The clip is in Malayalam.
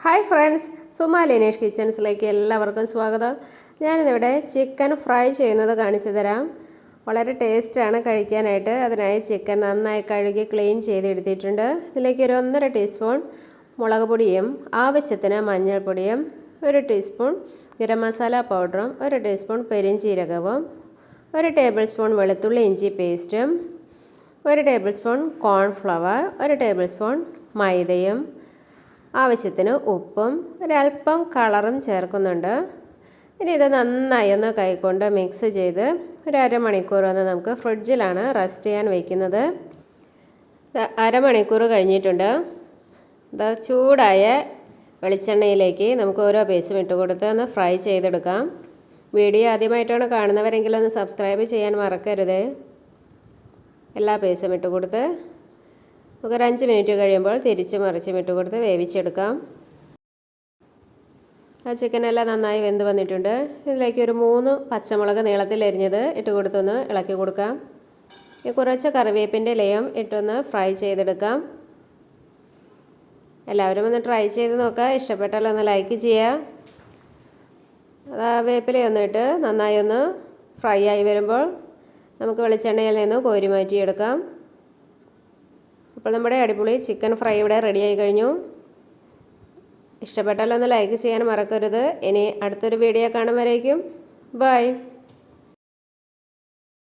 ഹായ് ഫ്രണ്ട്സ്, സുമ ലിനേഷ് കിച്ചൺസിലേക്ക് എല്ലാവർക്കും സ്വാഗതം. ഞാനിന്നിവിടെ ചിക്കൻ ഫ്രൈ ചെയ്യുന്നത് കാണിച്ചു തരാം. വളരെ ടേസ്റ്റാണ് കഴിക്കാനായിട്ട്. അതിനായി ചിക്കൻ നന്നായി കഴുകി ക്ലീൻ ചെയ്തെടുത്തിട്ടുണ്ട്. ഇതിലേക്ക് ഒരു 1.5 ടീസ്പൂൺ മുളക് പൊടിയും ആവശ്യത്തിന് മഞ്ഞൾപ്പൊടിയും 1 ടീസ്പൂൺ ഗരം മസാല പൗഡറും 1 ടീസ്പൂൺ പെരിഞ്ചീരകവും 1 ടേബിൾ സ്പൂൺ വെളുത്തുള്ളി ഇഞ്ചി പേസ്റ്റും 1 table spoon cornflour 1 table spoon മൈദയും ആവശ്യത്തിന് ഉപ്പും ഒരല്പം കളറും ചേർക്കുന്നുണ്ട്. ഇനി ഇത് നന്നായി ഒന്ന് കൈകൊണ്ട് മിക്സ് ചെയ്ത് ഒരു അരമണിക്കൂർ ഒന്ന് നമുക്ക് ഫ്രിഡ്ജിലാണ് റെസ്റ്റ് ചെയ്യാൻ വയ്ക്കുന്നത്. അരമണിക്കൂർ കഴിഞ്ഞിട്ടുണ്ട്. ചൂടായ വെളിച്ചെണ്ണയിലേക്ക് നമുക്ക് ഓരോ പീസും ഇട്ട് കൊടുത്ത് ഒന്ന് ഫ്രൈ ചെയ്തെടുക്കാം. വീഡിയോ ആദ്യമായിട്ടാണ് കാണുന്നവരെങ്കിലും ഒന്ന് സബ്സ്ക്രൈബ് ചെയ്യാൻ മറക്കരുത്. എല്ലാ പീസും ഇട്ട് കൊടുത്ത് നമുക്ക് 5 മിനിറ്റ് കഴിയുമ്പോൾ തിരിച്ചും മറിച്ചും ഇട്ട് കൊടുത്ത് വേവിച്ചെടുക്കാം. ആ ചിക്കനെല്ലാം നന്നായി വെന്ത് വന്നിട്ടുണ്ട്. ഇതിലേക്ക് ഒരു 3 പച്ചമുളക് നീളത്തിൽ അരിഞ്ഞത് ഇട്ട് കൊടുത്തൊന്ന് ഇളക്കി കൊടുക്കാം. കുറച്ച് കറിവേപ്പിൻ്റെ ഇലയും ഇട്ടൊന്ന് ഫ്രൈ ചെയ്തെടുക്കാം. എല്ലാവരും ഒന്ന് ട്രൈ ചെയ്ത് നോക്കുക. ഇഷ്ടപ്പെട്ടാൽ ഒന്ന് ലൈക്ക് ചെയ്യുക. വേപ്പിലയൊന്നും ഇട്ട് നന്നായി ഒന്ന് ഫ്രൈ ആയി വരുമ്പോൾ നമുക്ക് വെളിച്ചെണ്ണയിൽ നിന്ന് കോരി മാറ്റിയെടുക്കാം. അപ്പോൾ നമ്മുടെ അടിപൊളി ചിക്കൻ ഫ്രൈ ഇവിടെ റെഡിയായി കഴിഞ്ഞു. ഇഷ്ടപ്പെട്ടാലൊന്ന് ലൈക്ക് ചെയ്യാൻ മറക്കരുത്. ഇനി അടുത്തൊരു വീഡിയോ കാണും വരേക്കും ബൈ.